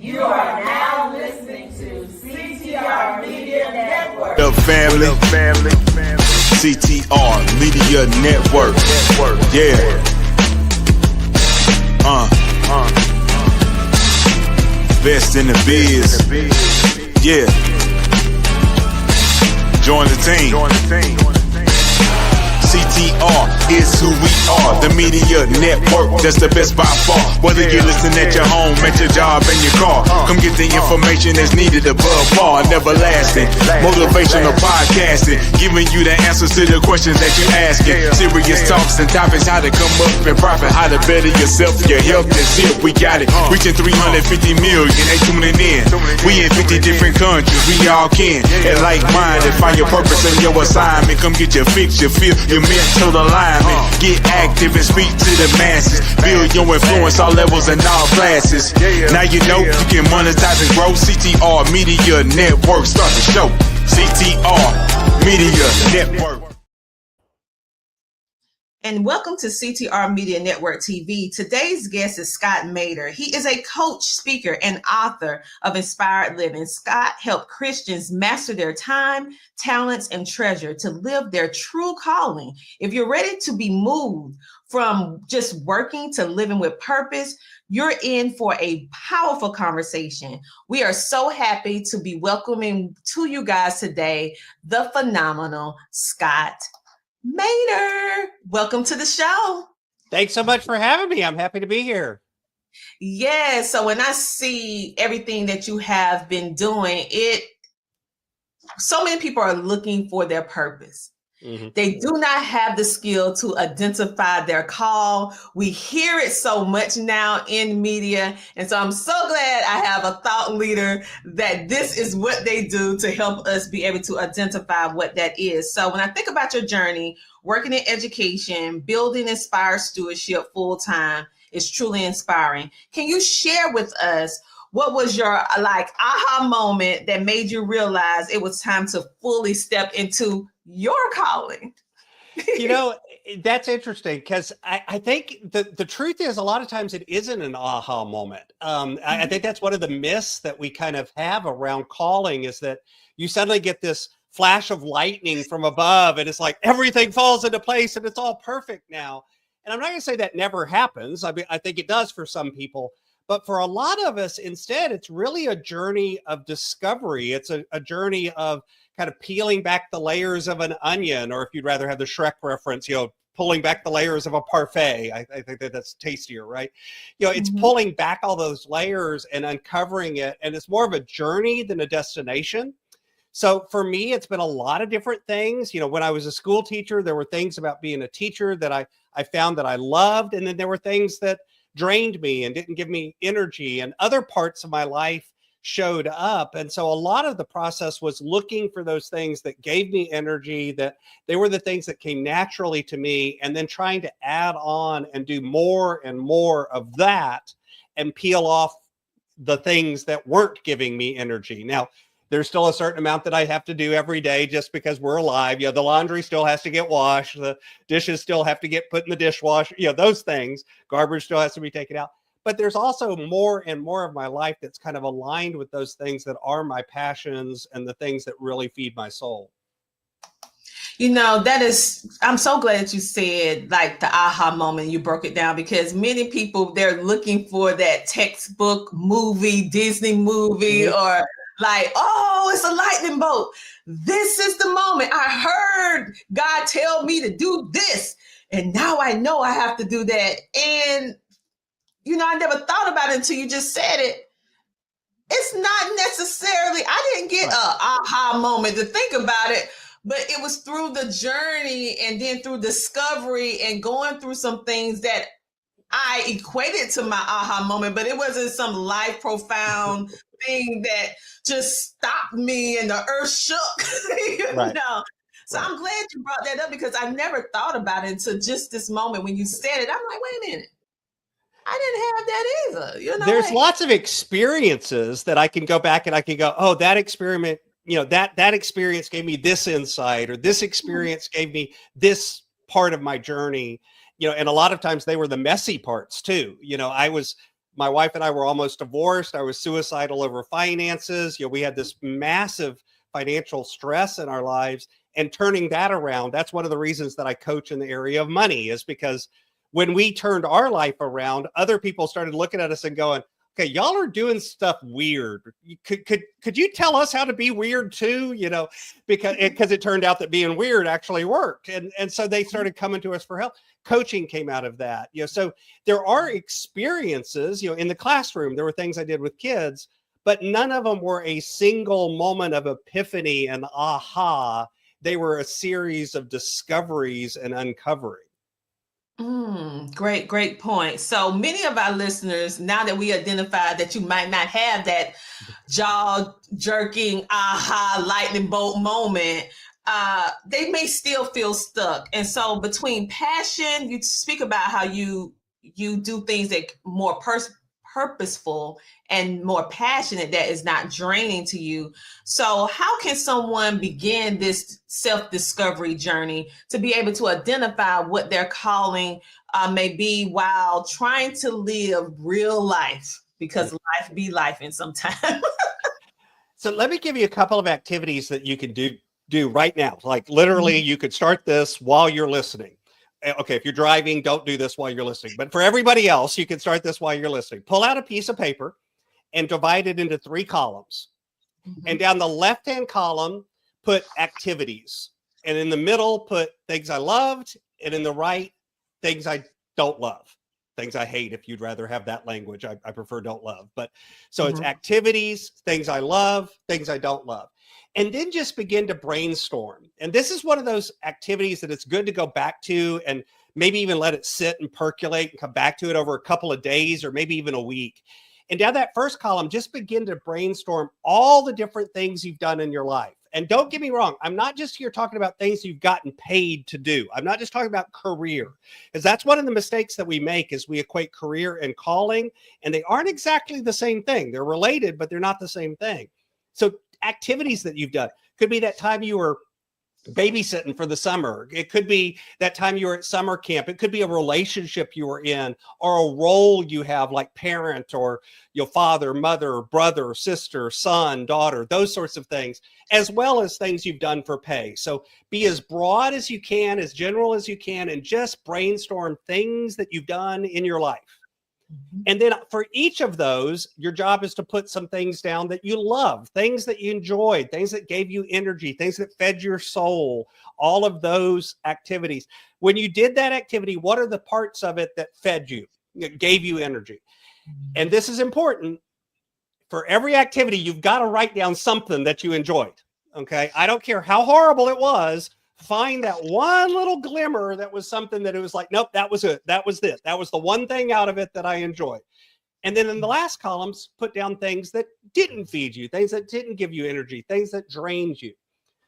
You are now listening to CTR Media Network. The family. CTR Media Network. Yeah. Best in the biz. Yeah. Join the team. CTR is who we are, the media network, that's the best by far. Whether you listen at your home, at your job, in your car, come get the information that's needed above par. Never lasting, motivational podcasting, giving you the answers to the questions that you're asking. Serious talks and topics, how to come up and profit, how to better yourself, your health and shit. We got it, reaching 350 million, they tuning in. We in 50 different countries, we all can. And like-minded, find your purpose and your assignment. Come get your fix, your feel, your mental alignment. Get active and speak to the masses. Build your influence all levels and all classes. Now you know you can monetize and grow. CTR Media Network. Start the show. CTR Media Network. And welcome to CTR Media Network TV. Today's guest is Scott Maderer. He is a coach, speaker, and author of Inspired Living. Scott helped Christians master their time, talents, and treasure to live their true calling. If you're ready to be moved from just working to living with purpose, you're in for a powerful conversation. We are so happy to be welcoming to you guys today the phenomenal Scott Maderer. Welcome to the show. Thanks so much for having me. I'm happy to be here. Yeah, so when I see everything that you have been doing, so many people are looking for their purpose. Mm-hmm. They do not have the skill to identify their call. We hear it so much now in media. And so I'm so glad I have a thought leader that this is what they do to help us be able to identify what that is. So when I think about your journey, working in education, building Inspired Stewardship full-time is truly inspiring. Can you share with us what was your aha moment that made you realize it was time to fully step into your calling? You know, that's interesting because I think the truth is a lot of times it isn't an aha moment. I think that's one of the myths that we kind of have around calling is that you suddenly get this flash of lightning from above and it's like everything falls into place and it's all perfect now. And I'm not going to say that never happens. I mean, I think it does for some people. But for a lot of us, instead, it's really a journey of discovery. It's a journey of kind of peeling back the layers of an onion, or if you'd rather have the Shrek reference, pulling back the layers of a parfait. I think that's tastier, right? It's pulling back all those layers and uncovering it. And it's more of a journey than a destination. So for me, it's been a lot of different things. When I was a school teacher, there were things about being a teacher that I found that I loved. And then there were things that drained me and didn't give me energy, and other parts of my life showed up. And so a lot of the process was looking for those things that gave me energy, that they were the things that came naturally to me, and then trying to add on and do more and more of that and peel off the things that weren't giving me energy. Now, there's still a certain amount that I have to do every day just because we're alive. The laundry still has to get washed. The dishes still have to get put in the dishwasher. Those things. Garbage still has to be taken out. But there's also more and more of my life that's kind of aligned with those things that are my passions and the things that really feed my soul. I'm so glad that you said the aha moment, you broke it down, because many people, they're looking for that textbook movie, Disney movie, or it's a lightning bolt. This is the moment. I heard God tell me to do this, and now I know I have to do that. And, I never thought about it until you just said it. It's not necessarily, I didn't get an aha moment to think about it, but it was through the journey and then through discovery and going through some things that I equated to my aha moment, but it wasn't some life profound thing that just stopped me and the earth shook. So I'm glad you brought that up, because I never thought about it until just this moment when you said it. I'm like, wait a minute, I didn't have that either. There's lots of experiences that I can go back and I can go, oh, that experiment, that experience gave me this insight, or this experience gave me this part of my journey. And a lot of times they were the messy parts too. I was my wife and I were almost divorced. I was suicidal over finances. We had this massive financial stress in our lives, and turning that around. That's one of the reasons that I coach in the area of money, is because when we turned our life around, other people started looking at us and going, okay, y'all are doing stuff weird. Could you tell us how to be weird too? Because it turned out that being weird actually worked. And so they started coming to us for help. Coaching came out of that. So there are experiences, in the classroom, there were things I did with kids, but none of them were a single moment of epiphany and aha. They were a series of discoveries and uncovering. Great point. So many of our listeners, now that we identified that you might not have that jaw-jerking aha lightning bolt moment, they may still feel stuck. And so between passion, you speak about how you do things that more purposeful and more passionate, that is not draining to you. So how can someone begin this self-discovery journey to be able to identify what their calling may be while trying to live real life? Because life be life in some time. So let me give you a couple of activities that you can do right now. Like literally, you could start this while you're listening. Okay, if you're driving, don't do this while you're listening. But for everybody else, you can start this while you're listening. Pull out a piece of paper and divide it into 3 columns. And down the left-hand column, put activities. And in the middle, put things I loved. And in the right, things I don't love. Things I hate, if you'd rather have that language. I prefer don't love. But so it's activities, things I love, things I don't love. And then just begin to brainstorm. And this is one of those activities that it's good to go back to and maybe even let it sit and percolate and come back to it over a couple of days or maybe even a week. And down that first column, just begin to brainstorm all the different things you've done in your life. And don't get me wrong, I'm not just here talking about things you've gotten paid to do. I'm not just talking about career, because that's one of the mistakes that we make, is we equate career and calling, and they aren't exactly the same thing. They're related, but they're not the same thing. So activities that you've done could be that time you were babysitting for the summer. It could be that time you were at summer camp. It could be a relationship you were in, or a role you have, like parent or your father, mother, brother, sister, son, daughter, those sorts of things, as well as things you've done for pay. So be as broad as you can, as general as you can, and just brainstorm things that you've done in your life. And then for each of those, your job is to put some things down that you love, things that you enjoyed, things that gave you energy, things that fed your soul, all of those activities. When you did that activity, what are the parts of it that fed you, that gave you energy? And this is important. For every activity, you've got to write down something that you enjoyed. Okay. I don't care how horrible it was. Find that one little glimmer that was something that it was like, nope, that was it. That was this. That was the one thing out of it that I enjoyed. And then in the last columns, put down things that didn't feed you, things that didn't give you energy, things that drained you.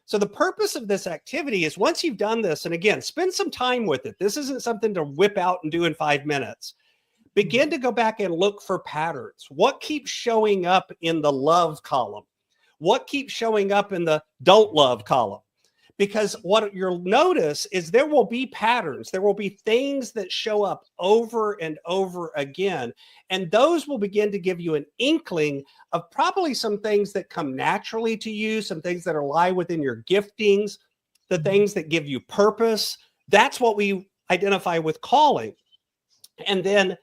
So the purpose of this activity is, once you've done this, and again, spend some time with it. This isn't something to whip out and do in 5 minutes. Begin to go back and look for patterns. What keeps showing up in the love column? What keeps showing up in the don't love column? Because what you'll notice is there will be patterns. There will be things that show up over and over again. And those will begin to give you an inkling of probably some things that come naturally to you, some things that lie within your giftings, the things that give you purpose. That's what we identify with calling. And then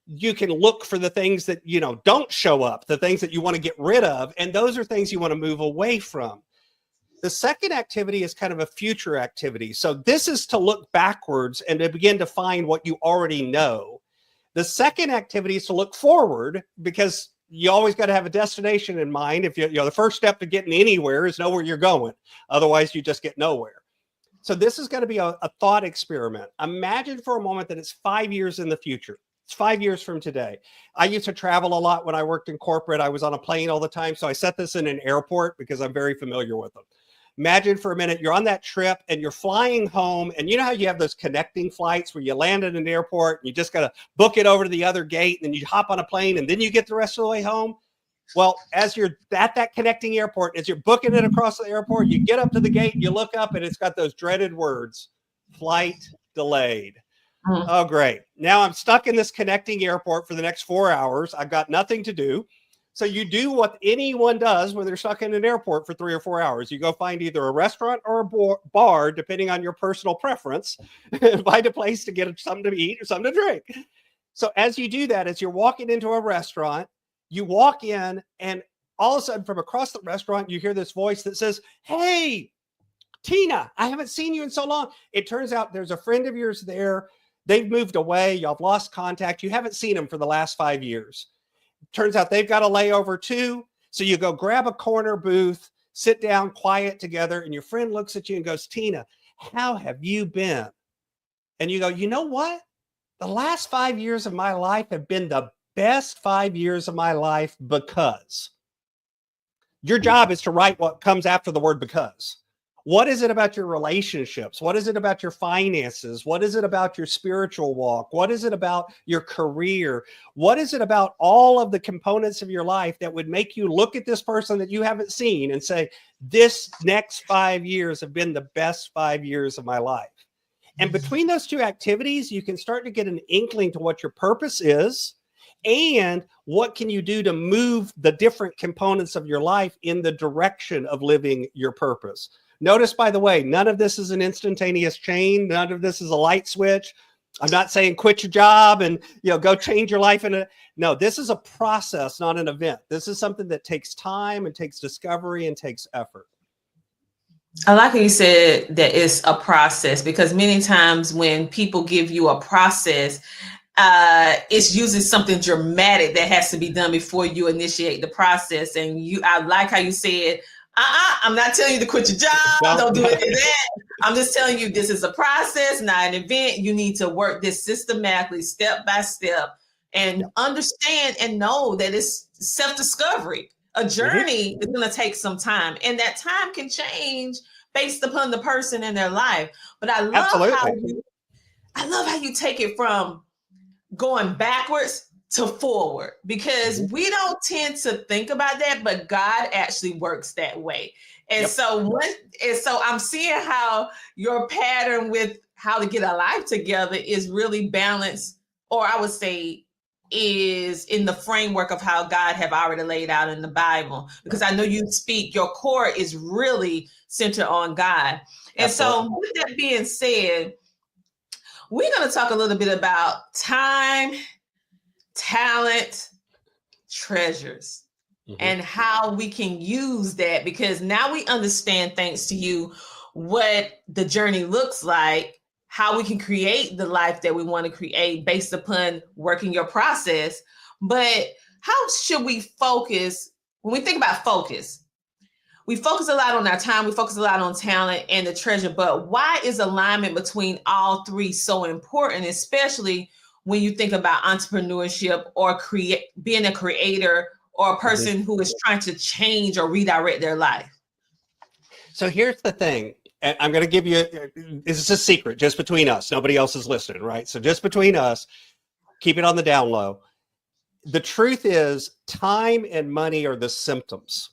you can look for the things that, don't show up, the things that you want to get rid of. And those are things you want to move away from. The second activity is kind of a future activity. So this is to look backwards and to begin to find what you already know. The second activity is to look forward, because you always got to have a destination in mind. If the first step to getting anywhere is know where you're going. Otherwise, you just get nowhere. So this is going to be a thought experiment. Imagine for a moment that it's 5 years in the future. It's 5 years from today. I used to travel a lot when I worked in corporate. I was on a plane all the time. So I set this in an airport because I'm very familiar with them. Imagine for a minute, you're on that trip and you're flying home, and you know how you have those connecting flights where you land at an airport and you just got to book it over to the other gate, and then you hop on a plane and then you get the rest of the way home? Well, as you're at that connecting airport, as you're booking it across the airport, you get up to the gate, you look up, and it's got those dreaded words, flight delayed. Oh, great. Now I'm stuck in this connecting airport for the next 4 hours. I've got nothing to do. So you do what anyone does when they're stuck in an airport for 3 or 4 hours. You go find either a restaurant or a bar, depending on your personal preference, find a place to get something to eat or something to drink. So as you do that, as you're walking into a restaurant, you walk in and all of a sudden from across the restaurant, you hear this voice that says, "Hey, Tina, I haven't seen you in so long." It turns out there's a friend of yours there. They've moved away. Y'all have lost contact. You haven't seen them for the last 5 years. Turns out they've got a layover too. So you go grab a corner booth, sit down quiet together, and your friend looks at you and goes, "Tina, how have you been?" And you go, "You know what? The last 5 years of my life have been the best 5 years of my life because." Your job is to write what comes after the word "because." What is it about your relationships? What is it about your finances? What is it about your spiritual walk? What is it about your career? What is it about all of the components of your life that would make you look at this person that you haven't seen and say, "This next 5 years have been the best 5 years of my life"? And between those two activities, you can start to get an inkling to what your purpose is and what can you do to move the different components of your life in the direction of living your purpose. Notice, by the way, none of this is an instantaneous change. None of this is a light switch. I'm not saying quit your job and go change your life. No, this is a process, not an event. This is something that takes time and takes discovery and takes effort. I like how you said that it's a process, because many times when people give you a process, it's usually something dramatic that has to be done before you initiate the process. And I like how you said, I'm not telling you to quit your job. Don't do any of that. I'm just telling you this is a process, not an event. You need to work this systematically, step by step, and understand and know that it's self-discovery. A journey is going to take some time, and that time can change based upon the person in their life. But I love how you take it from going backwards to forward, because we don't tend to think about that, but God actually works that way. And so I'm seeing how your pattern with how to get a life together is really balanced, or I would say is in the framework of how God have already laid out in the Bible, because I know your core is really centered on God. And so with that being said, we're going to talk a little bit about time, talent, treasures, and how we can use that, because now we understand, thanks to you, what the journey looks like, how we can create the life that we want to create based upon working your process. But how should we focus when we think about focus? We focus a lot on our time, we focus a lot on talent and the treasure, but why is alignment between all three so important, especially when you think about entrepreneurship or being a creator or a person who is trying to change or redirect their life? So here's the thing. And I'm going to give you, this is a secret just between us. Nobody else is listening, right? So just between us, keep it on the down low. The truth is, time and money are the symptoms.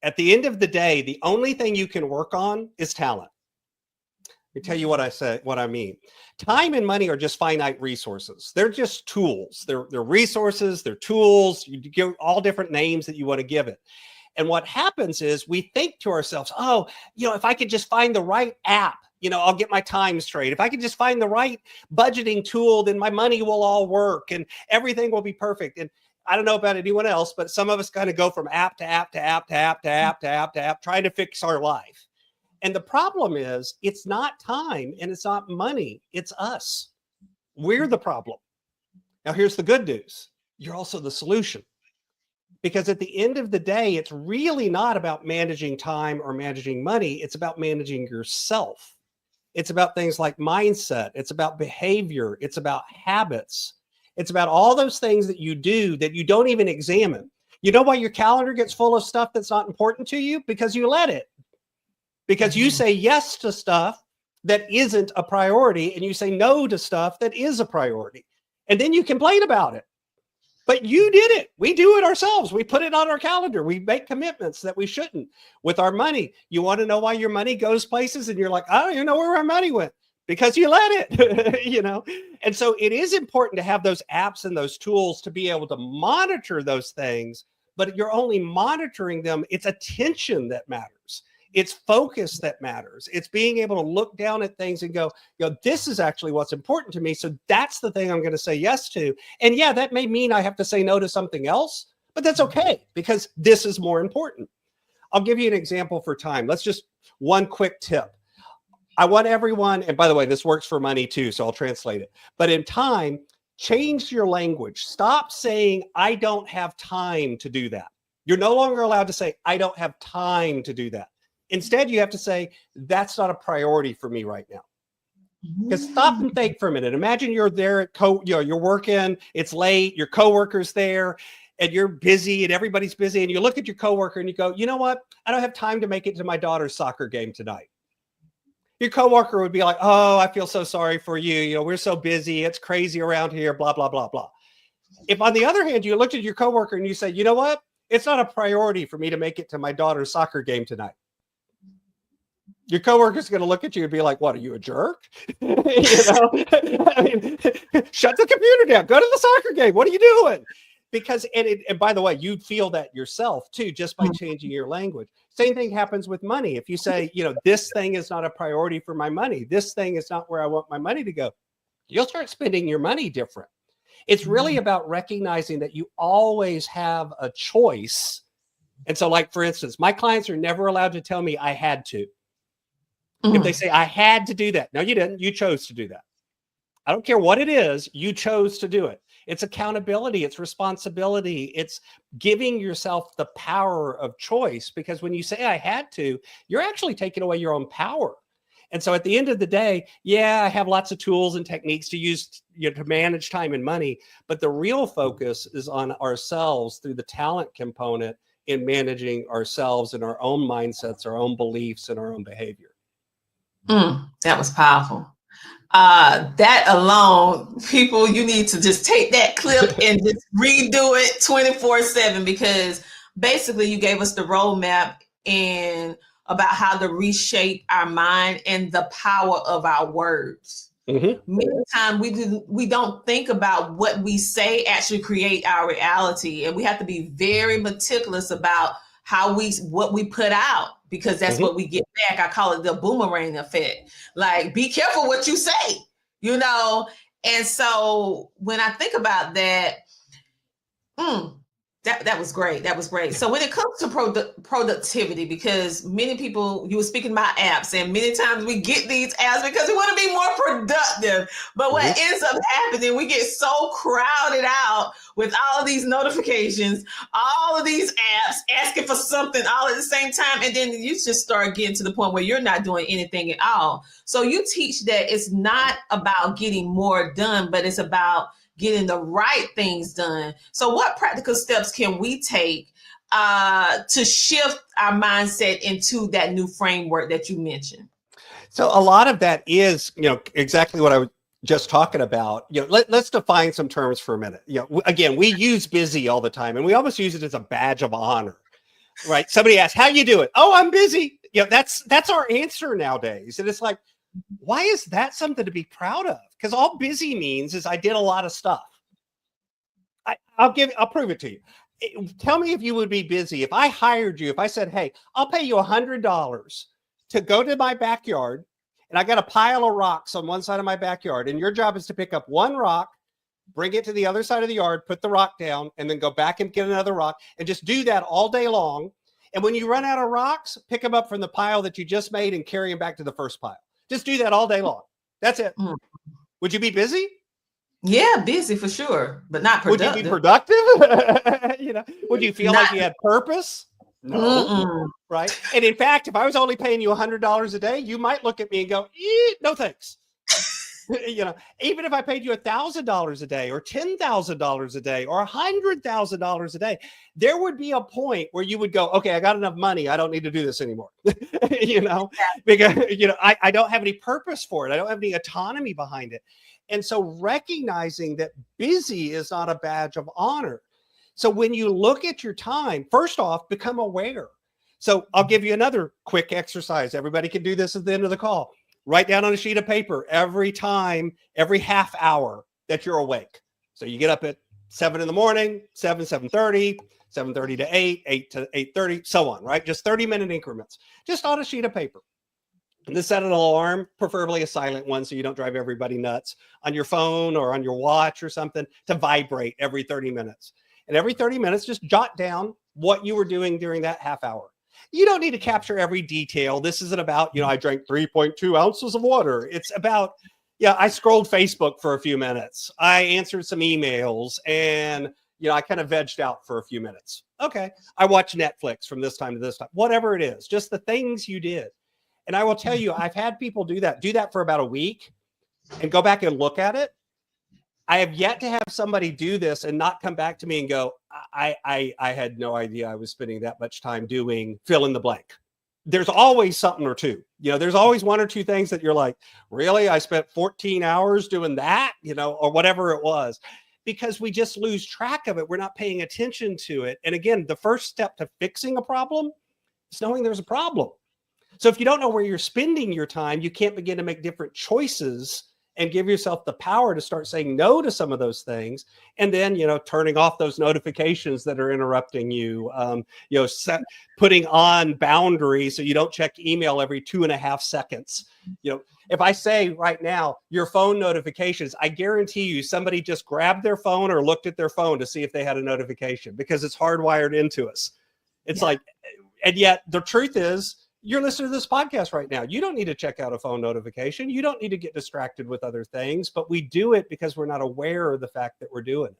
At the end of the day, the only thing you can work on is talent. Let me tell you what I mean. Time and money are just finite resources. They're just tools. They're resources, they're tools. You give all different names that you want to give it. And what happens is we think to ourselves, if I could just find the right app, I'll get my time straight. If I could just find the right budgeting tool, then my money will all work and everything will be perfect. And I don't know about anyone else, but some of us kind of go from app to app to app to app to app to app to app, trying to fix our life. And the problem is, it's not time and it's not money. It's us. We're the problem. Now, here's the good news. You're also the solution. Because at the end of the day, it's really not about managing time or managing money. It's about managing yourself. It's about things like mindset. It's about behavior. It's about habits. It's about all those things that you do that you don't even examine. You know why your calendar gets full of stuff that's not important to you? Because you let it. Because you say yes to stuff that isn't a priority, and you say no to stuff that is a priority. And then you complain about it. But you did it. We do it ourselves. We put it on our calendar. We make commitments that we shouldn't. With our money, you want to know why your money goes places and you're like, I don't even know where our money went. because you let it, you know? And so it is important to have those apps and those tools to be able to monitor those things, but you're only monitoring them. It's attention that matters. It's focus that matters. It's being able to look down at things and go, you know, this is actually what's important to me. So that's the thing I'm going to say yes to. And yeah, that may mean I have to say no to something else, but that's okay because this is more important. I'll give you an example for time. Let's just one quick tip. I want everyone, and by the way, this works for money too, so I'll translate it. But in time, change your language. Stop saying, I don't have time to do that. You're no longer allowed to say, I don't have time to do that. Instead, you have to say, that's not a priority for me right now. Because stop and think for a minute. Imagine you're there at you're working, it's late, your coworker's there, and you're busy and everybody's busy. And you look at your coworker and you go, you know what? I don't have time to make it to my daughter's soccer game tonight. Your coworker would be like, oh, I feel so sorry for you. You know, we're so busy. It's crazy around here, blah, blah, blah, blah. If on the other hand, you looked at your coworker and you say, you know what? It's not a priority for me to make it to my daughter's soccer game tonight. Your coworker's going to look at you and be like, what, are you a jerk? You know, I mean, shut the computer down, go to the soccer game. What are you doing? Because, and by the way, you'd feel that yourself too, just by changing your language. Same thing happens with money. If you say, you know, this thing is not a priority for my money, this thing is not where I want my money to go, you'll start spending your money different. It's really about recognizing that you always have a choice. And so, like, for instance, my clients are never allowed to tell me I had to. If they say, I had to do that. No, you didn't. You chose to do that. I don't care what it is. You chose to do it. It's accountability. It's responsibility. It's giving yourself the power of choice, because when you say I had to, you're actually taking away your own power. And so at the end of the day, yeah, I have lots of tools and techniques to use, you know, to manage time and money. But the real focus is on ourselves through the talent component in managing ourselves and our own mindsets, our own beliefs, and our own behavior. That was powerful. That alone, people, you need to just take that clip and just redo it 24/7, because basically you gave us the roadmap and about how to reshape our mind and the power of our words. Many times we don't think about what we say actually create our reality, and we have to be very meticulous about what we put out, because that's what we get back. I call it the boomerang effect. Like, be careful what you say, you know? And so when I think about that, that was great. That was great. So when it comes to productivity, because many people, you were speaking about apps, and many times we get these apps because we want to be more productive. But what ends up happening, we get so crowded out with all of these notifications, all of these apps asking for something all at the same time. And then you just start getting to the point where you're not doing anything at all. So you teach that it's not about getting more done, but it's about getting the right things done. So what practical steps can we take to shift our mindset into that new framework that you mentioned? So a lot of that is, you know, exactly what I was just talking about. You know, let's define some terms for a minute. You know, again, we use busy all the time, and we almost use it as a badge of honor, right? Somebody asks, how you doing? Oh, I'm busy. You know, that's our answer nowadays. And it's like, why is that something to be proud of? Because all busy means is I did a lot of stuff. I'll prove it to you. Tell me if you would be busy. If I hired you, if I said, hey, I'll pay you $100 to go to my backyard, and I got a pile of rocks on one side of my backyard, and your job is to pick up one rock, bring it to the other side of the yard, put the rock down, and then go back and get another rock, and just do that all day long. And when you run out of rocks, pick them up from the pile that you just made and carry them back to the first pile. Just do that all day long. That's it. Would you be busy? Yeah, busy for sure, but not productive. Would you be productive? You know, would you feel like you had purpose? No. Right. And in fact, if I was only paying you $100 a day, you might look at me and go, no, thanks. You know, even if I paid you $1,000 a day or $10,000 a day or $100,000 a day, there would be a point where you would go, okay, I got enough money. I don't need to do this anymore. You know, because, you know, I don't have any purpose for it. I don't have any autonomy behind it. And so recognizing that busy is not a badge of honor. So when you look at your time, first off, become aware. So I'll give you another quick exercise. Everybody can do this at the end of the call. Write down on a sheet of paper every half hour that you're awake. So you get up at 7 in the morning, 7:30, 7:30 to 8, 8 to 8:30, so on, right? Just 30-minute increments, just on a sheet of paper. And then set an alarm, preferably a silent one, so you don't drive everybody nuts, on your phone or on your watch or something, to vibrate every 30 minutes. And every 30 minutes, just jot down what you were doing during that half hour. You don't need to capture every detail. This isn't about, I drank 3.2 ounces of water. It's about, I scrolled Facebook for a few minutes. I answered some emails, and, I kind of vegged out for a few minutes. Okay. I watched Netflix from this time to this time, whatever it is, just the things you did. And I will tell you, I've had people do that for about a week and go back and look at it. I have yet to have somebody do this and not come back to me and go, I had no idea I was spending that much time doing fill in the blank. There's always something or two. There's always one or two things that you're like, really? I spent 14 hours doing that, or whatever it was, because we just lose track of it. We're not paying attention to it. And again, the first step to fixing a problem is knowing there's a problem. So if you don't know where you're spending your time, you can't begin to make different choices and give yourself the power to start saying no to some of those things. And then, turning off those notifications that are interrupting you, putting on boundaries so you don't check email every 2.5 seconds. If I say right now, your phone notifications, I guarantee you somebody just grabbed their phone or looked at their phone to see if they had a notification, because it's hardwired into us. It's like, and yet the truth is, you're listening to this podcast right now. You don't need to check out a phone notification. You don't need to get distracted with other things, but we do it because we're not aware of the fact that we're doing it.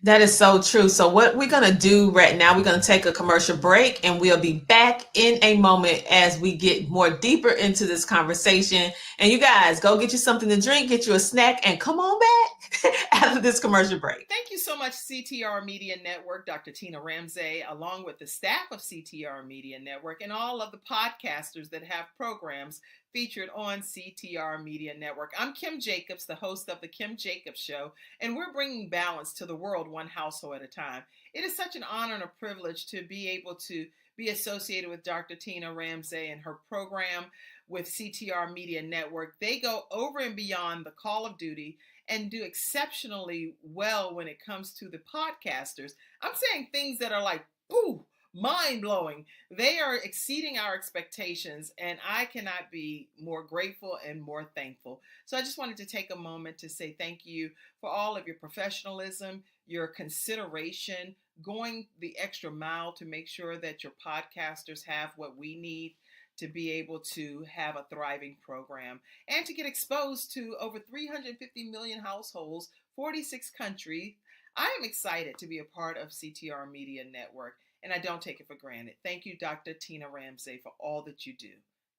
That is so true. So what we're going to do right now, we're going to take a commercial break, and we'll be back in a moment as we get more deeper into this conversation. And you guys, go get you something to drink, get you a snack, and come on back after this commercial break. Thank you so much, CTR Media Network, Dr. Tina Ramsey, along with the staff of CTR Media Network and all of the podcasters that have programs featured on CTR Media Network. I'm Kim Jacobs, the host of The Kim Jacobs Show, and we're bringing balance to the world one household at a time. It is such an honor and a privilege to be able to be associated with Dr. Tina Ramsey and her program with CTR Media Network. They go over and beyond the call of duty and do exceptionally well when it comes to the podcasters. I'm saying things that are like, ooh, mind-blowing. They are exceeding our expectations, and I cannot be more grateful and more thankful. So I just wanted to take a moment to say thank you for all of your professionalism, your consideration, going the extra mile to make sure that your podcasters have what we need to be able to have a thriving program and to get exposed to over 350 million households, 46 countries. I am excited to be a part of CTR Media Network, and I don't take it for granted. Thank you, Dr. Tina Ramsey, for all that you do.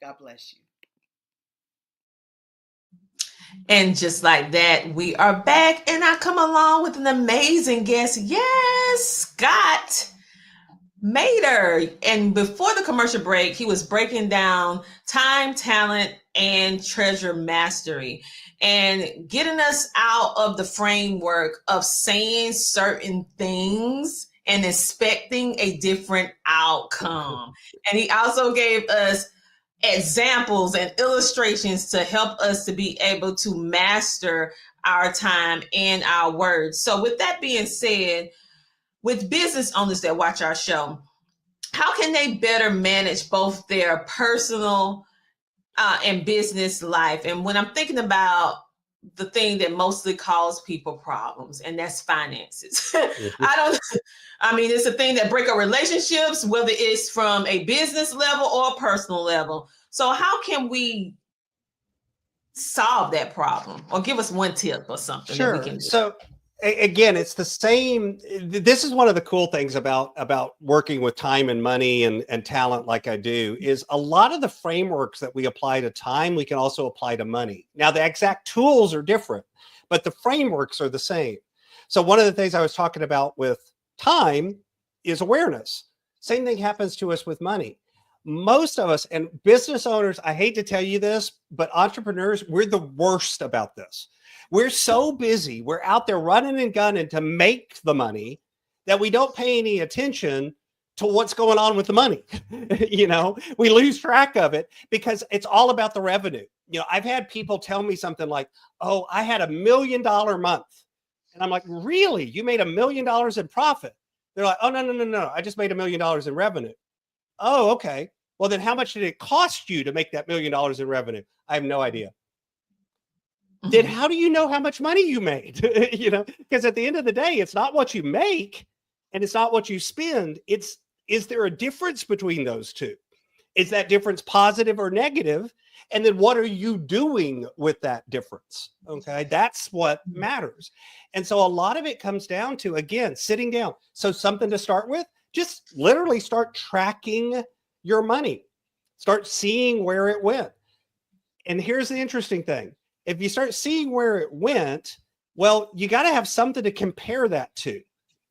God bless you. And just like that, we are back, and I come along with an amazing guest. Yes, Scott Maderer. And before the commercial break, he was breaking down time, talent, and treasure mastery, and getting us out of the framework of saying certain things and expecting a different outcome. And he also gave us examples and illustrations to help us to be able to master our time and our words. So with that being said, with business owners that watch our show, how can they better manage both their personal and business life? And when I'm thinking about the thing that mostly causes people problems, and that's finances. It's a thing that breaks up relationships, whether it's from a business level or a personal level. So how can we solve that problem, or give us one tip or something? Sure. That we can do? So again, it's the same. This is one of the cool things about working with time and money and talent like I do, is a lot of the frameworks that we apply to time, we can also apply to money. Now, the exact tools are different, but the frameworks are the same. So one of the things I was talking about with time is awareness. Same thing happens to us with money. Most of us, and business owners, I hate to tell you this, but entrepreneurs, we're the worst about this. We're so busy. We're out there running and gunning to make the money that we don't pay any attention to what's going on with the money. We lose track of it because it's all about the revenue. I've had people tell me something like, oh, I had $1 million month. And I'm like, really? You made $1 million in profit? They're like, oh, no. I just made $1 million in revenue. Oh, okay. Well, then how much did it cost you to make that $1 million in revenue? I have no idea. Then how do you know how much money you made? Because at the end of the day, it's not what you make and it's not what you spend. Is there a difference between those two? Is that difference positive or negative? And then what are you doing with that difference? Okay, that's what matters. And so a lot of it comes down to, again, sitting down. So something to start with, just literally start tracking your money. Start seeing where it went. And here's the interesting thing. If you start seeing where it went, well, you got to have something to compare that to.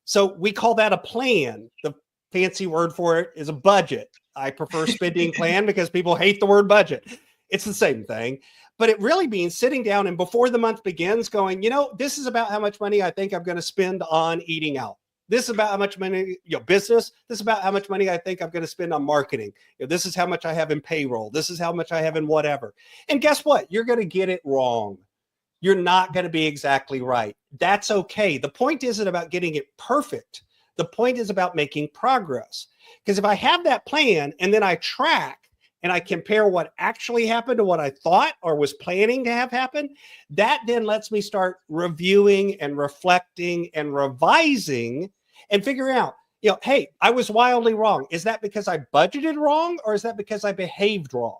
So we call that a plan. The fancy word for it is a budget. I prefer spending plan because people hate the word budget. It's the same thing, but it really means sitting down and before the month begins going, this is about how much money I think I'm going to spend on eating out. This is about how much money, business. This is about how much money I think I'm going to spend on marketing. This is how much I have in payroll. This is how much I have in whatever. And guess what? You're going to get it wrong. You're not going to be exactly right. That's okay. The point isn't about getting it perfect. The point is about making progress. Because if I have that plan and then I track and I compare what actually happened to what I thought or was planning to have happen, that then lets me start reviewing and reflecting and revising and figure out, hey, I was wildly wrong. Is that because I budgeted wrong or is that because I behaved wrong?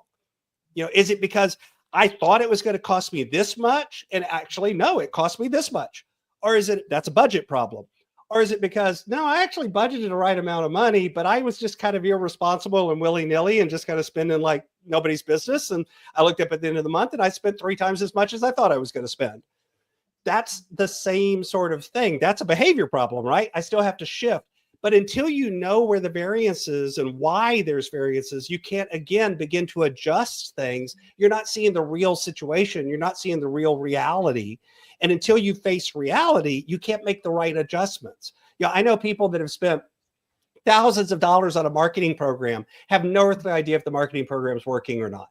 Is it because I thought it was going to cost me this much and actually, no, it cost me this much? Or is it that's a budget problem? Or is it because, no, I actually budgeted the right amount of money, but I was just kind of irresponsible and willy-nilly and just kind of spending like nobody's business. And I looked up at the end of the month and I spent 3 times as much as I thought I was going to spend. That's the same sort of thing. That's a behavior problem, right? I still have to shift. But until you know where the variance is and why there's variances, you can't, again, begin to adjust things. You're not seeing the real situation. You're not seeing the real reality. And until you face reality, you can't make the right adjustments. I know people that have spent thousands of dollars on a marketing program, have no earthly idea if the marketing program is working or not.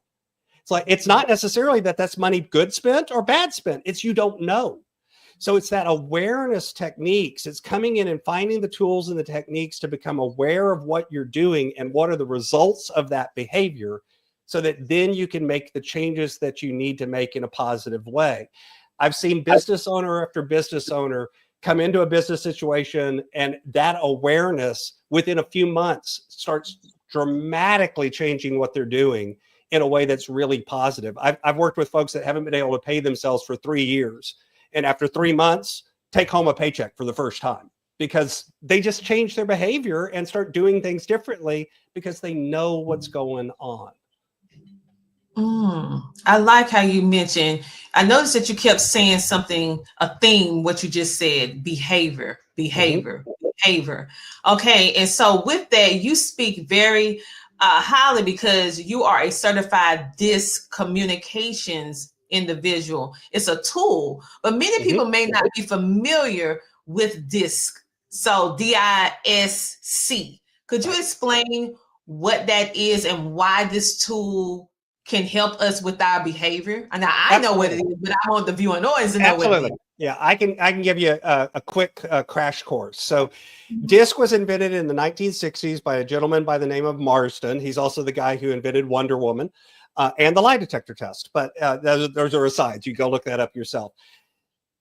It's like, it's not necessarily that that's money good spent or bad spent. It's you don't know. So it's that awareness techniques. It's coming in and finding the tools and the techniques to become aware of what you're doing and what are the results of that behavior so that then you can make the changes that you need to make in a positive way. I've seen business owner after business owner come into a business situation and that awareness within a few months starts dramatically changing what they're doing in a way that's really positive. I've worked with folks that haven't been able to pay themselves for 3 years. And after 3 months, take home a paycheck for the first time because they just change their behavior and start doing things differently because they know what's going on. I like how you mentioned, I noticed that you kept saying something, a theme, what you just said, behavior. Okay. And so with that, you speak very highly because you are a certified DISC communications individual. It's a tool, but many people may not be familiar with DISC. So DISC. Could you explain what that is and why this tool can help us with our behavior? And I know what it is, but I want the viewer noise to know what it is. Yeah, I can give you a quick crash course. So DISC was invented in the 1960s by a gentleman by the name of Marsden. He's also the guy who invented Wonder Woman and the lie detector test. But those are asides. You go look that up yourself.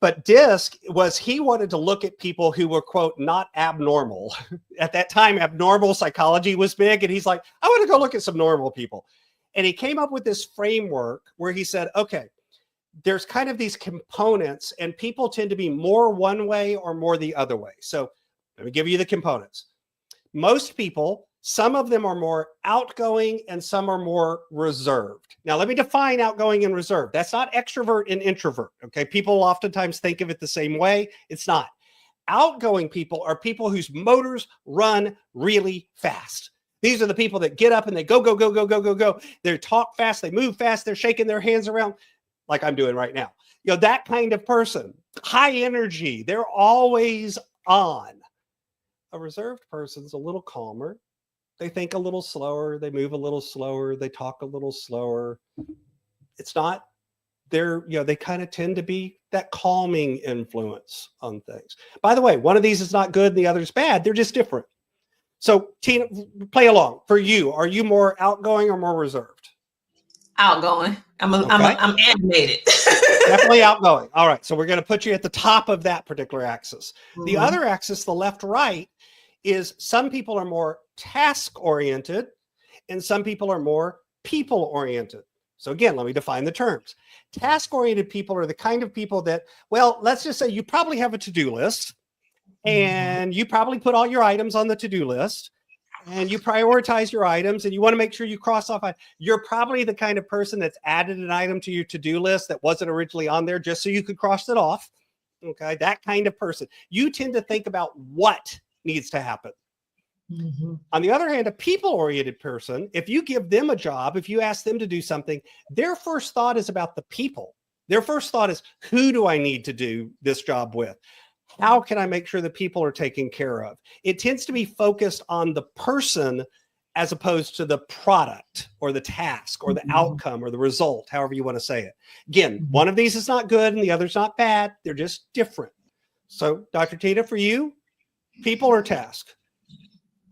But DISC he wanted to look at people who were, quote, not abnormal. At that time, abnormal psychology was big. And he's like, I want to go look at some normal people. And he came up with this framework where he said, okay, there's kind of these components and people tend to be more one way or more the other way. So let me give you the components. Most people, some of them are more outgoing and some are more reserved. Now, let me define outgoing and reserved. That's not extrovert and introvert. Okay. People oftentimes think of it the same way. It's not. Outgoing people are people whose motors run really fast. These are the people that get up and they go. They talk fast. They move fast. They're shaking their hands around like I'm doing right now. That kind of person, high energy. They're always on. a reserved person's a little calmer. They think a little slower. They move a little slower. They talk a little slower. It's not, they kind of tend to be that calming influence on things. By the way, one of these is not good and the other is bad. They're just different. So Tina, play along. For you, are you more outgoing or more reserved? Outgoing. I'm animated. Definitely outgoing. All right. So we're going to put you at the top of that particular axis. Mm-hmm. The other axis, the left-right, is some people are more task-oriented and some people are more people-oriented. So again, let me define the terms. Task-oriented people are the kind of people that, well, let's just say you probably have a to-do list and you probably put all your items on the to-do list and you prioritize your items and you want to make sure you cross off. You're probably the kind of person that's added an item to your to-do list that wasn't originally on there just so you could cross it off. Okay, that kind of person. You tend to think about what needs to happen. Mm-hmm. On the other hand, a people-oriented person, if you give them a job, if you ask them to do something, their first thought is about the people. Their first thought is, who do I need to do this job with? How can I make sure that people are taken care of? It tends to be focused on the person as opposed to the product or the task or the outcome or the result, however you want to say it. Again, one of these is not good and the other's not bad. They're just different. So, Dr. Tina, for you, people or task?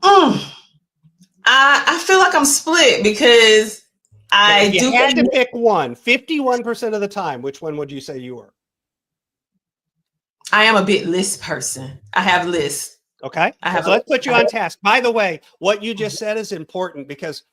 I feel like I'm split because if you had to pick one, 51% of the time, which one would you say you were? I am a big list person. I have lists. Okay. So let's put you on task. By the way, what you just said is important because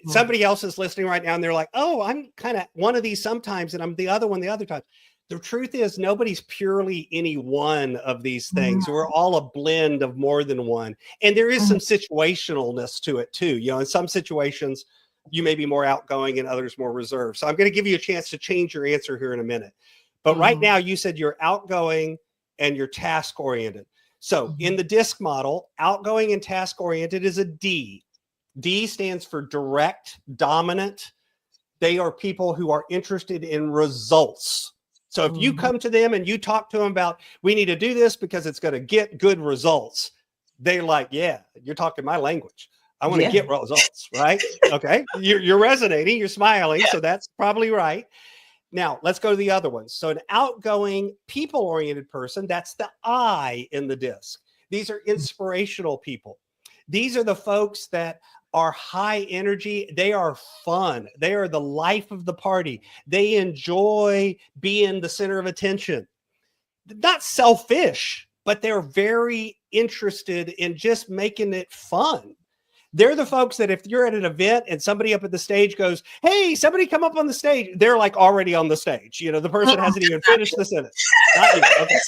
somebody else is listening right now and they're like, oh, I'm kind of one of these sometimes and I'm the other one the other time. The truth is nobody's purely any one of these things. We're all a blend of more than one. And there is some situationalness to it too. You know, in some situations, you may be more outgoing and others more reserved. So I'm going to give you a chance to change your answer here in a minute. But right now you said you're outgoing and you're task oriented. So in the DISC model, outgoing and task oriented is a D. D stands for direct, dominant. They are people who are interested in results. So if you come to them and you talk to them about, we need to do this because it's going to get good results, they're like, yeah, you're talking my language. I want to get results, right? Okay. You're resonating, you're smiling. So that's probably right. Now let's go to the other ones. So an outgoing people-oriented person, that's the I in the DISC. These are inspirational people. These are the folks that are high energy. They are fun. They are the life of the party. They enjoy being the center of attention. Not selfish, but they're very interested in just making it fun. They're the folks that if you're at an event and somebody up at the stage goes, hey, somebody come up on the stage, they're like already on the stage. You know, the person hasn't even finished the sentence. Not you. Okay.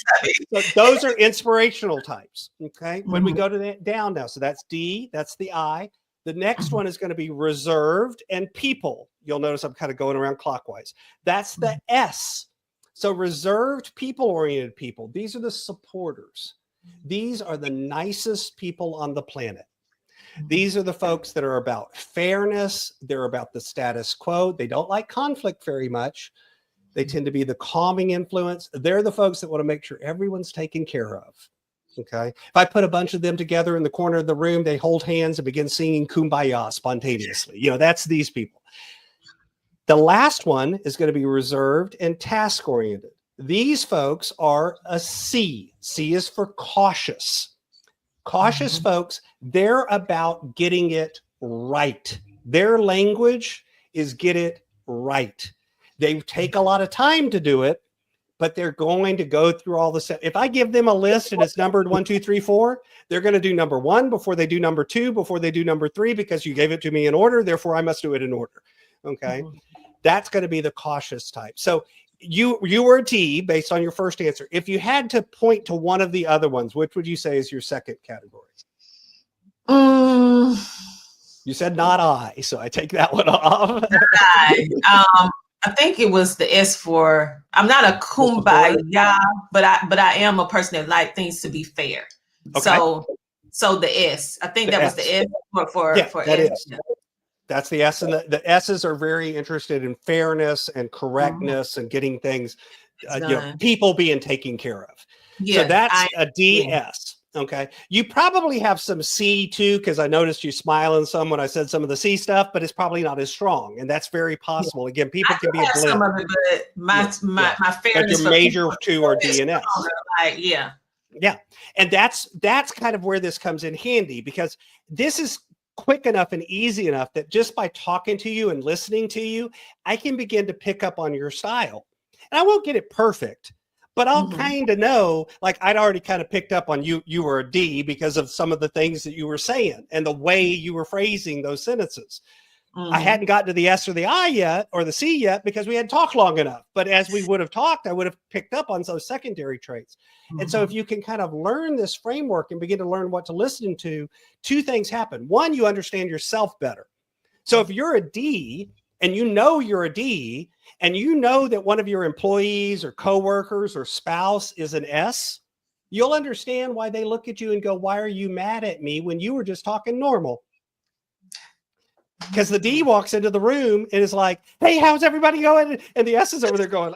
So those are inspirational types. Okay. When we go to that down now, so that's D, that's the I. The next one is going to be reserved and people. You'll notice I'm kind of going around clockwise. That's the S. So reserved, people-oriented people. These are the supporters. These are the nicest people on the planet. These are the folks that are about fairness. They're about the status quo. They don't like conflict very much. They tend to be the calming influence. They're the folks that want to make sure everyone's taken care of. Okay. If I put a bunch of them together in the corner of the room, they hold hands and begin singing Kumbaya spontaneously. You know, that's these people. The last one is going to be reserved and task oriented. These folks are a C. C is for cautious. Cautious folks, they're about getting it right. Their language is get it right. They take a lot of time to do it, but they're going to go through all the steps. If I give them a list and it's numbered 1, 2, 3, 4, they're going to do number 1 before they do number 2, before they do number 3, because you gave it to me in order. Therefore, I must do it in order. Okay. That's going to be the cautious type. So you were a T based on your first answer. If you had to point to one of the other ones, which would you say is your second category? You said not I, so I take that one off. I think it was the S for, I'm not a kumbaya, but I am a person that like things to be fair. Okay. So the S, I think that was the S for that S. Is. That's the S, and the S's are very interested in fairness and correctness and getting things, people being taken care of. Yeah, so that's a DS. Okay. You probably have some C too, because I noticed you smiling some when I said some of the C stuff, but it's probably not as strong. And that's very possible. Again, people I can do be a have blend. some of it, but my But your fairness for major people two are is DNS. stronger. Like, yeah. Yeah. And that's kind of where this comes in handy, because this is quick enough and easy enough that just by talking to you and listening to you, I can begin to pick up on your style. And I won't get it perfect, but I'll kind of know, like I'd already kind of picked up on you were a D because of some of the things that you were saying and the way you were phrasing those sentences. I hadn't gotten to the S or the I yet, or the C yet, because we hadn't talked long enough. But as we would have talked, I would have picked up on those secondary traits. And so if you can kind of learn this framework and begin to learn what to listen to, two things happen. One, you understand yourself better. So if you're a D and you know you're a D, and you know that one of your employees or coworkers or spouse is an S, you'll understand why they look at you and go, why are you mad at me when you were just talking normal? Because the D walks into the room and is like, hey, how's everybody going? And the S is over there going,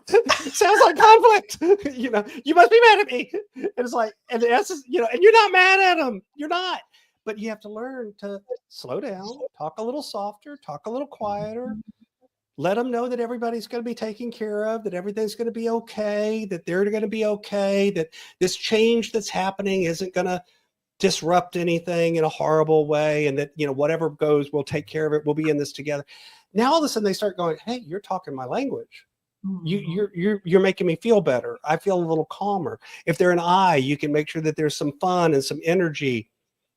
sounds like conflict. You must be mad at me. And it's like, and the S is, and you're not mad at them. You're not. But you have to learn to slow down, talk a little softer, talk a little quieter. Let them know that everybody's going to be taken care of, that everything's going to be okay, that they're going to be okay, that this change that's happening isn't going to disrupt anything in a horrible way, and that whatever goes, we'll take care of it, we'll be in this together. Now all of a sudden they start going, hey, you're talking my language. You're making me feel better. I feel a little calmer. If they're an I, you can make sure that there's some fun and some energy.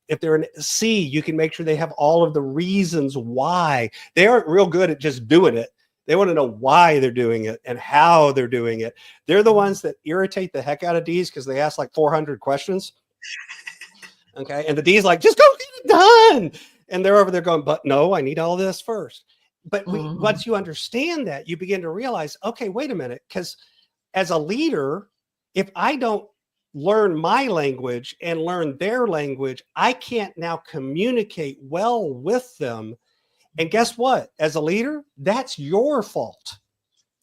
If they're an C, you can make sure they have all of the reasons why. They aren't real good at just doing it. They want to know why they're doing it and how they're doing it. They're the ones that irritate the heck out of Ds because they ask like 400 questions. Okay. And the D's like, just go get it done. And they're over there going, but no, I need all this first. But once you understand that, you begin to realize, okay, wait a minute. Because as a leader, if I don't learn my language and learn their language, I can't now communicate well with them. And guess what? As a leader, that's your fault.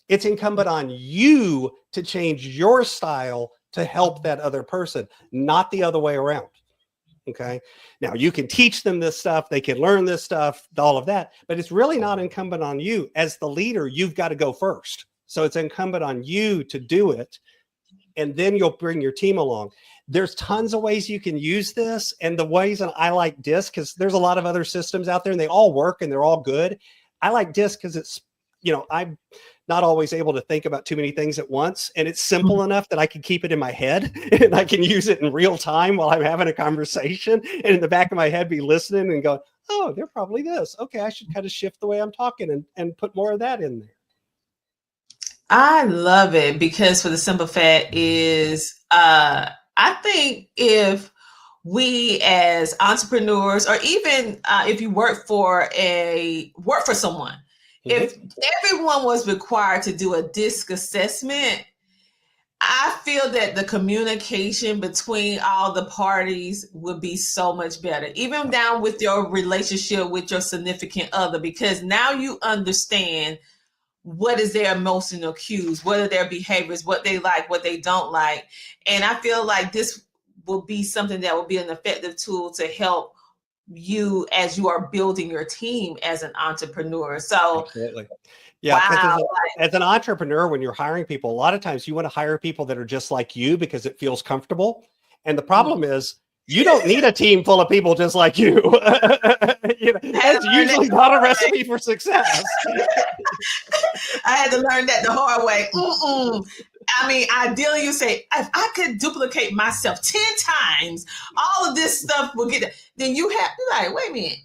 It's incumbent on you to change your style to help that other person, not the other way around. Okay. Now you can teach them this stuff. They can learn this stuff, all of that, but it's really not incumbent on you. As the leader, you've got to go first. So it's incumbent on you to do it. And then you'll bring your team along. There's tons of ways you can use this. And the ways that I like DISC, because there's a lot of other systems out there and they all work and they're all good. I like DISC because it's, I'm not always able to think about too many things at once. And it's simple enough that I can keep it in my head and I can use it in real time while I'm having a conversation, and in the back of my head be listening and going, oh, they're probably this. Okay, I should kind of shift the way I'm talking and put more of that in there. I love it because for the simple fact is, I think if we as entrepreneurs, or even if you work for someone, if everyone was required to do a DISC assessment, I feel that the communication between all the parties would be so much better, even down with your relationship with your significant other, because now you understand what is their emotional cues, what are their behaviors, what they like, what they don't like. And I feel like this will be something that will be an effective tool to help you as you are building your team as an entrepreneur. So absolutely. Yeah. Wow. As an entrepreneur, when you're hiring people, a lot of times you want to hire people that are just like you because it feels comfortable. And the problem is you don't need a team full of people just like you. That's usually not a recipe for success. I had to learn that the hard way. I mean, ideally, you say, if I could duplicate myself 10 times, all of this stuff will get it. Then you have to like, wait a minute.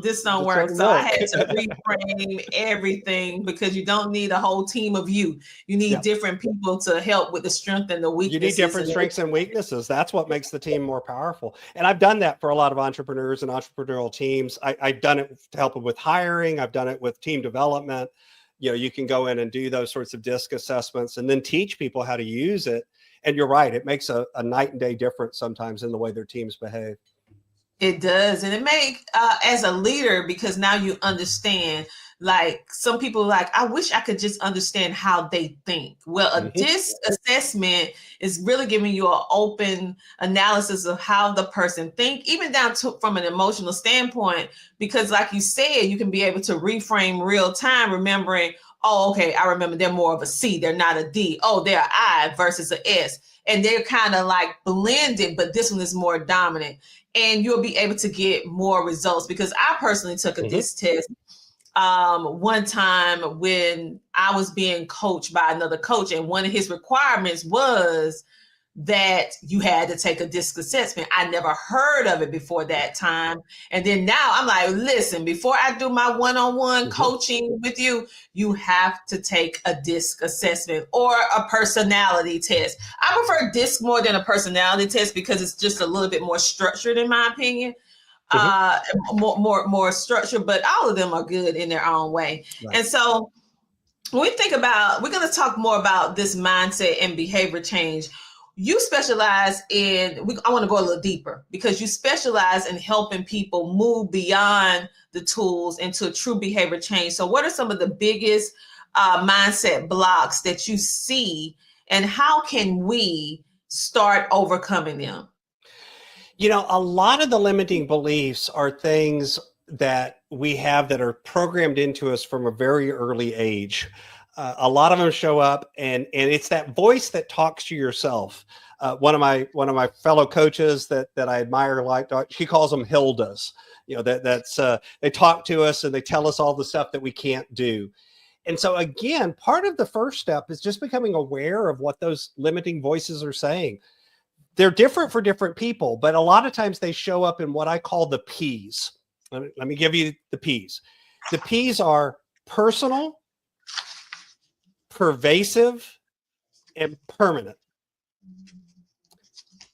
This don't work. So I had to reframe everything, because you don't need a whole team of you. You need different people to help with the strength and the weaknesses. You need different strengths and weaknesses. That's what makes the team more powerful. And I've done that for a lot of entrepreneurs and entrepreneurial teams. I've done it to help them with hiring. I've done it with team development. You can go in and do those sorts of DISC assessments and then teach people how to use it. And you're right. It makes a night and day difference sometimes in the way their teams behave. It does. And it make as a leader, because now you understand, like some people like, I wish I could just understand how they think. Well, a DISC assessment is really giving you an open analysis of how the person think, even down to from an emotional standpoint, because like you said, you can be able to reframe real time, remembering, oh, okay, I remember they're more of a C, they're not a D. Oh, they're an I versus an S. And they're kind of like blended, but this one is more dominant. And you'll be able to get more results, because I personally took a DISC test one time when I was being coached by another coach, and one of his requirements was that you had to take a DISC assessment. I never heard of it before that time. And then now I'm like, listen, before I do my one-on-one coaching with you, you have to take a DISC assessment or a personality test. I prefer DISC more than a personality test because it's just a little bit more structured, in my opinion. More structured, but all of them are good in their own way. Right. And so when we think about, we're going to talk more about this mindset and behavior change. You specialize in, I want to go a little deeper, because you specialize in helping people move beyond the tools into true behavior change. So what are some of the biggest mindset blocks that you see, and how can we start overcoming them? You know, a lot of the limiting beliefs are things that we have that are programmed into us from a very early age. A lot of them show up, and it's that voice that talks to yourself. One of my fellow coaches that I admire, like, she calls them Hildas. You know, that's they talk to us and they tell us all the stuff that we can't do. And so again, part of the first step is just becoming aware of what those limiting voices are saying. They're different for different people, but a lot of times they show up in what I call the P's. Let me give you the P's. The P's are personal, pervasive, and permanent.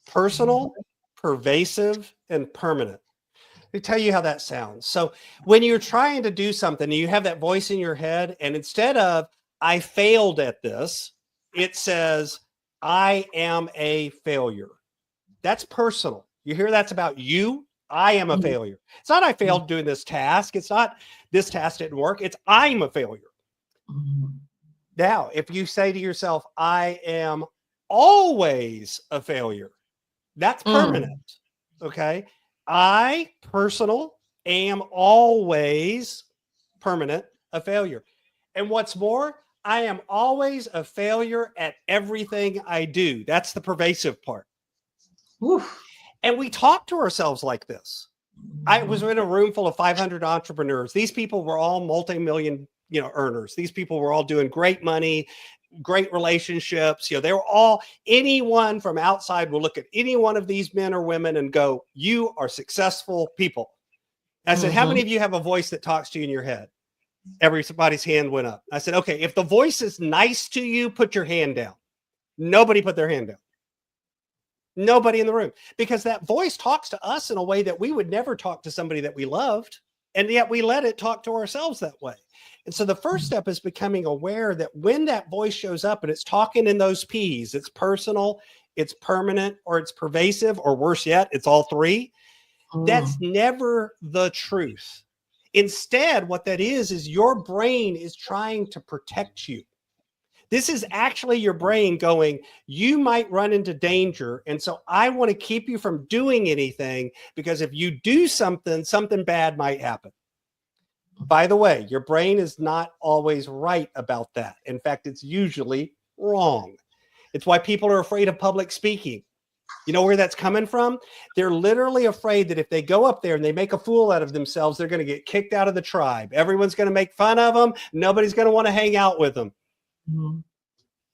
Personal, pervasive, and permanent. Let me tell you how that sounds. So when you're trying to do something and you have that voice in your head, and instead of I failed at this, it says I am a failure. That's personal. You hear that's about you. I am a failure. It's not I failed doing this task. It's not this task didn't work. It's I'm a failure. Now, if you say to yourself, I am always a failure, that's permanent. Okay. I, personal, am always permanent, a failure. And what's more, I am always a failure at everything I do. That's the pervasive part. Oof. And we talk to ourselves like this. I was in a room full of 500 entrepreneurs. These people were all multi-million, earners. These people were all doing great money, great relationships. They were all, anyone from outside will look at any one of these men or women and go, you are successful people. And I said, how many of you have a voice that talks to you in your head? Everybody's hand went up. I said, okay, if the voice is nice to you, put your hand down. Nobody put their hand down. Nobody in the room, because that voice talks to us in a way that we would never talk to somebody that we loved. And yet we let it talk to ourselves that way. And so the first step is becoming aware that when that voice shows up and it's talking in those P's, it's personal, it's permanent, or it's pervasive, or worse yet, it's all three. That's never the truth. Instead, what that is your brain is trying to protect you. This is actually your brain going, you might run into danger. And so I want to keep you from doing anything, because if you do something, something bad might happen. By the way, your brain is not always right about that. In fact, it's usually wrong. It's why people are afraid of public speaking. You know where that's coming from? They're literally afraid that if they go up there and they make a fool out of themselves, they're going to get kicked out of the tribe. Everyone's going to make fun of them. Nobody's going to want to hang out with them.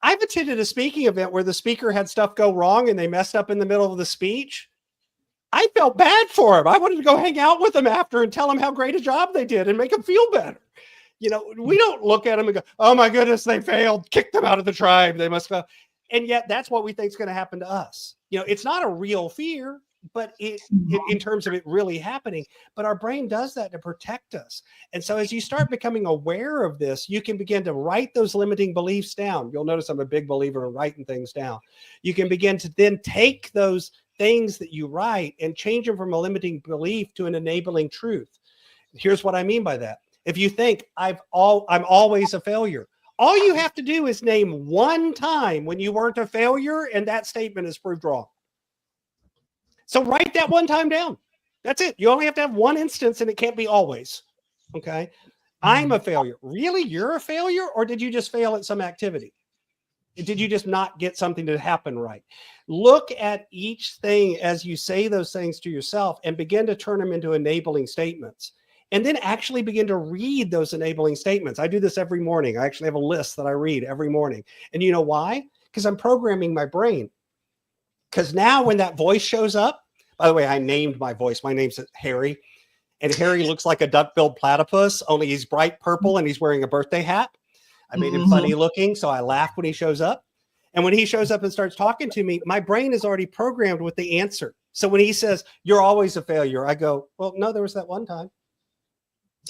I've attended a speaking event where the speaker had stuff go wrong and they messed up in the middle of the speech. I felt bad for him. I wanted to go hang out with them after and tell them how great a job they did and make them feel better. We don't look at them and go, oh my goodness, they failed, kick them out of the tribe. They must go. And yet that's what we think is going to happen to us. It's not a real fear, but in terms of it really happening, but our brain does that to protect us. And so as you start becoming aware of this, you can begin to write those limiting beliefs down. You'll notice I'm a big believer in writing things down. You can begin to then take those things that you write and change them from a limiting belief to an enabling truth. Here's what I mean by that. If you think I'm always a failure, all you have to do is name one time when you weren't a failure and that statement is proved wrong. So write that one time down. That's it. You only have to have one instance and it can't be always. Okay. I'm a failure. Really? You're a failure? Or did you just fail at some activity? Did you just not get something to happen right? Look at each thing as you say those things to yourself and begin to turn them into enabling statements. And then actually begin to read those enabling statements. I do this every morning. I actually have a list that I read every morning. And you know why? Because I'm programming my brain. Because now when that voice shows up, by the way, I named my voice. My name's Harry. And Harry looks like a duck-billed platypus, only he's bright purple and he's wearing a birthday hat. I made him funny looking, so I laugh when he shows up. And when he shows up and starts talking to me, my brain is already programmed with the answer. So when he says, "You're always a failure," I go, "Well, no, there was that one time.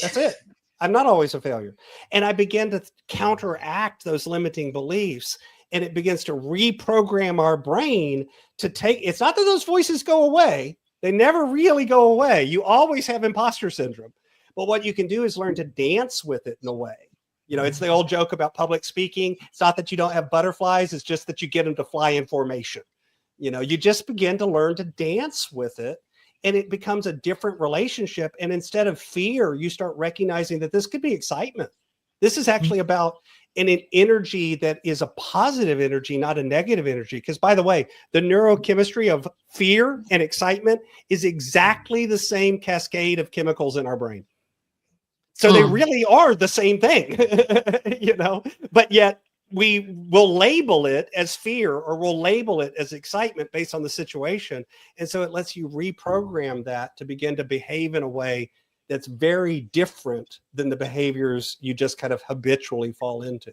That's it. I'm not always a failure." And I begin to counteract those limiting beliefs. And it begins to reprogram our brain to take, it's not that those voices go away. They never really go away. You always have imposter syndrome. But what you can do is learn to dance with it in a way. You know, it's the old joke about public speaking. It's not that you don't have butterflies. It's just that you get them to fly in formation. You know, you just begin to learn to dance with it and it becomes a different relationship. And instead of fear, you start recognizing that this could be excitement. This is actually about an energy that is a positive energy, not a negative energy. Because by the way, the neurochemistry of fear and excitement is exactly the same cascade of chemicals in our brain. So they really are the same thing, you know, but yet we will label it as fear or we'll label it as excitement based on the situation. And so it lets you reprogram that to begin to behave in a way that's very different than the behaviors you just kind of habitually fall into.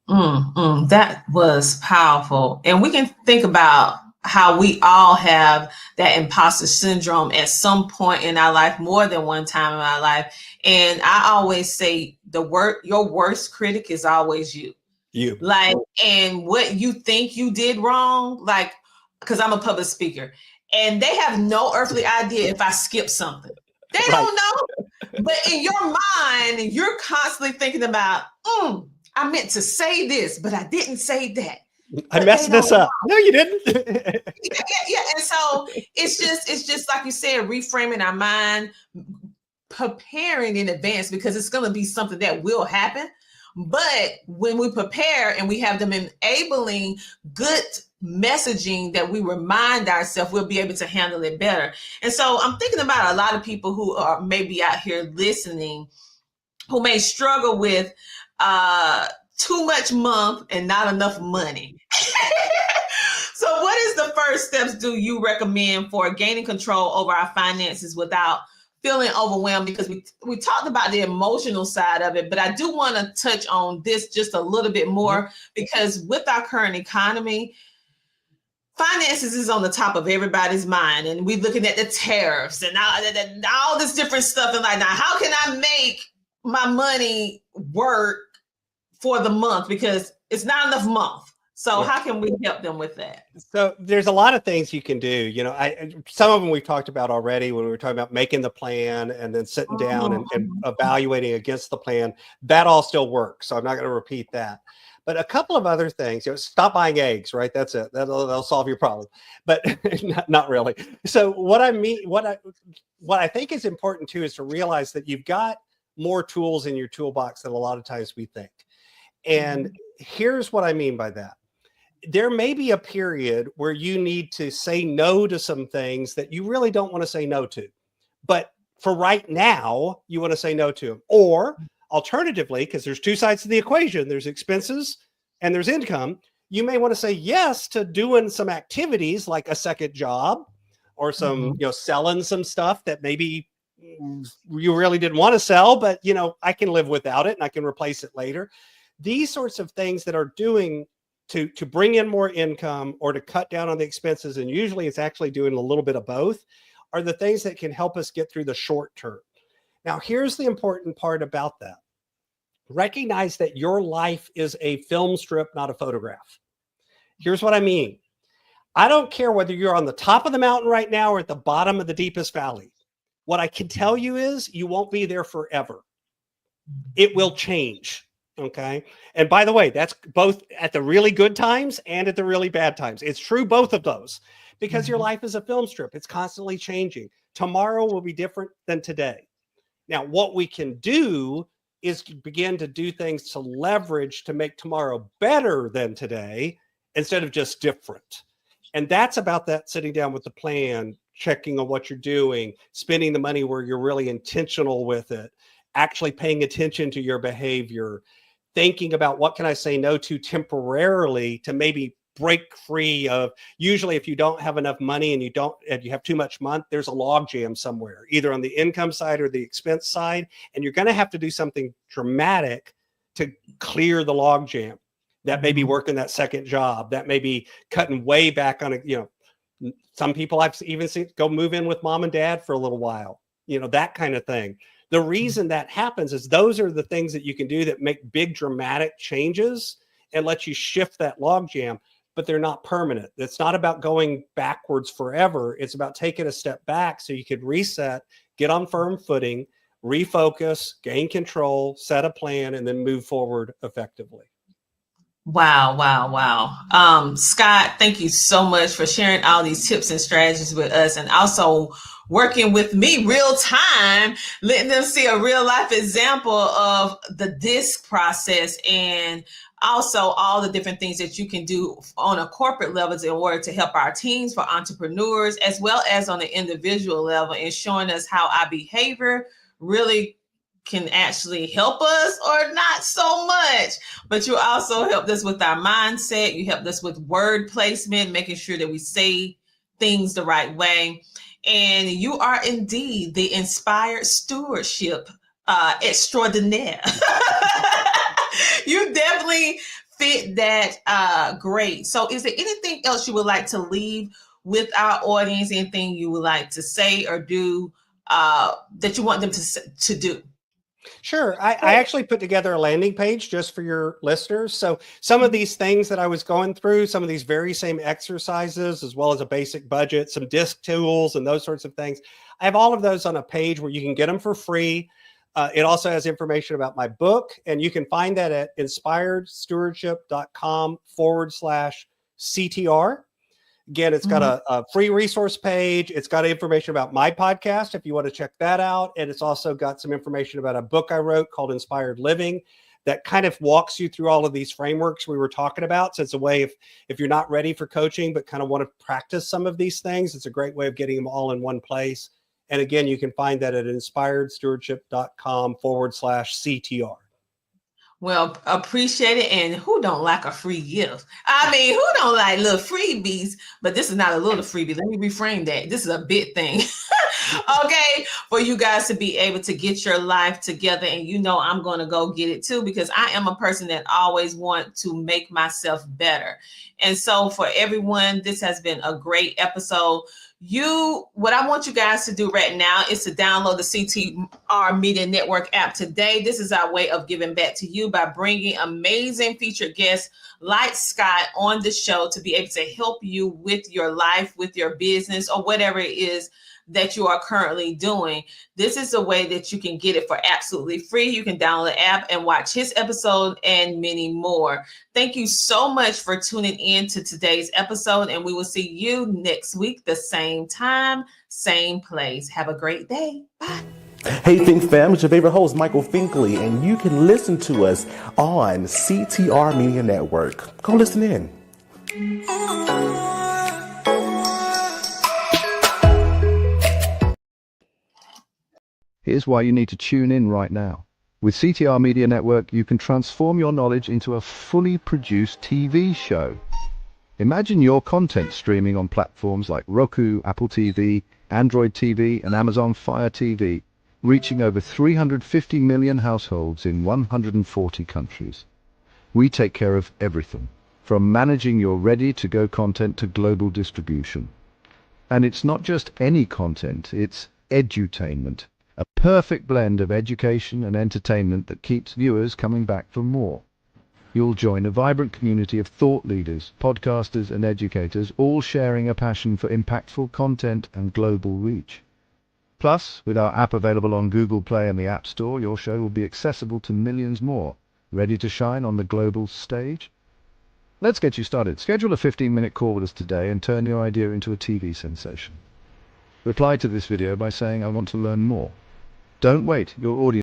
That was powerful. And we can think about how we all have that imposter syndrome at some point in our life, more than one time in our life. And I always say your worst critic is always you. Like, and what you think you did wrong, like, because I'm a public speaker and they have no earthly idea if I skip something. They don't know. But in your mind, you're constantly thinking about, I meant to say this, but I didn't say that. I messed this up. No, you didn't. Yeah. And so it's just like you said, reframing our mind, preparing in advance, because it's going to be something that will happen. But when we prepare and we have them enabling good messaging that we remind ourselves, we'll be able to handle it better. And so I'm thinking about a lot of people who are maybe out here listening who may struggle with too much month and not enough money. So what is the first steps do you recommend for gaining control over our finances without feeling overwhelmed? Because we talked about the emotional side of it, but I do want to touch on this just a little bit more, because with our current economy, finances is on the top of everybody's mind, and we're looking at the tariffs and all this different stuff. And like, now, how can I make my money work for the month? Because it's not enough month. So how can we help them with that? So there's a lot of things you can do. You know, some of them we've talked about already when we were talking about making the plan and then sitting down and evaluating against the plan. That all still works. So I'm not going to repeat that. But a couple of other things, you know, stop buying eggs, right? That's it. That'll solve your problem. But not really. So what I think is important too is to realize that you've got more tools in your toolbox than a lot of times we think. And here's what I mean by that. There may be a period where you need to say no to some things that you really don't want to say no to. But for right now, you want to say no to them. Or alternatively, because there's two sides to the equation, there's expenses and there's income, you may want to say yes to doing some activities like a second job or some, you know, selling some stuff that maybe you really didn't want to sell, but, you know, I can live without it and I can replace it later. These sorts of things that are doing to bring in more income or to cut down on the expenses, and usually it's actually doing a little bit of both, are the things that can help us get through the short term. Now, here's the important part about that. Recognize that your life is a film strip, not a photograph. Here's what I mean. I don't care whether you're on the top of the mountain right now or at the bottom of the deepest valley. What I can tell you is you won't be there forever. It will change. Okay. And by the way, that's both at the really good times and at the really bad times. It's true, both of those, because your life is a film strip. It's constantly changing. Tomorrow will be different than today. Now, what we can do is begin to do things to leverage to make tomorrow better than today instead of just different. And that's about that sitting down with the plan, checking on what you're doing, spending the money where you're really intentional with it, actually paying attention to your behavior, thinking about what can I say no to temporarily to maybe break free of. Usually if you don't have enough money and you have too much month, there's a log jam somewhere, either on the income side or the expense side. And you're going to have to do something dramatic to clear the log jam. That may be working that second job. That may be cutting way back on some people I've even seen go move in with mom and dad for a little while, that kind of thing. The reason that happens is those are the things that you can do that make big dramatic changes and let you shift that log jam, but they're not permanent. It's not about going backwards forever. It's about taking a step back so you could reset, get on firm footing, refocus, gain control, set a plan, and then move forward effectively. Wow. Scott, thank you so much for sharing all these tips and strategies with us, and also working with me real time, letting them see a real life example of the DISC process, and also all the different things that you can do on a corporate level in order to help our teams, for entrepreneurs, as well as on the individual level, and showing us how our behavior really can actually help us or not so much. But you also helped us with our mindset. You helped us with word placement, making sure that we say things the right way. And you are indeed the inspired stewardship extraordinaire. You definitely fit that great. So is there anything else you would like to leave with our audience? Anything you would like to say or do that you want them to do? Sure. I actually put together a landing page just for your listeners. So some of these things that I was going through, some of these very same exercises, as well as a basic budget, some DISC tools and those sorts of things. I have all of those on a page where you can get them for free. It also has information about my book, and you can find that at inspiredstewardship.com/CTR. Again, it's got a free resource page. It's got information about my podcast if you want to check that out. And it's also got some information about a book I wrote called Inspired Living that kind of walks you through all of these frameworks we were talking about. So it's a way, if you're not ready for coaching, but kind of want to practice some of these things, it's a great way of getting them all in one place. And again, you can find that at inspiredstewardship.com/CTR. Well, appreciate it. And who don't like a free gift? I mean, who don't like little freebies? But this is not a little freebie. Let me reframe that. This is a big thing. Okay, for you guys to be able to get your life together. And I'm going to go get it too, because I am a person that always want to make myself better. And so for everyone, this has been a great episode. What I want you guys to do right now is to download the CTR Media Network app today. This is our way of giving back to you by bringing amazing featured guests like Scott on the show to be able to help you with your life, with your business, or whatever it is that you are currently doing. This is a way that you can get it for absolutely free. You can download the app and watch his episode and many more. Thank you so much for tuning in to today's episode, and we will see you next week, the same time, same place. Have a great day. Bye. Hey Think Fam, it's your favorite host, Michael Finkley, and you can listen to us on CTR Media Network. Go listen in. Here's why you need to tune in right now. With CTR Media Network, you can transform your knowledge into a fully produced TV show. Imagine your content streaming on platforms like Roku, Apple TV, Android TV, and Amazon Fire TV, reaching over 350 million households in 140 countries. We take care of everything, from managing your ready-to-go content to global distribution. And it's not just any content, it's edutainment. A perfect blend of education and entertainment that keeps viewers coming back for more. You'll join a vibrant community of thought leaders, podcasters, and educators, all sharing a passion for impactful content and global reach. Plus, with our app available on Google Play and the App Store, your show will be accessible to millions more, ready to shine on the global stage. Let's get you started. Schedule a 15-minute call with us today and turn your idea into a TV sensation. Reply to this video by saying, "I want to learn more." Don't wait. Your audience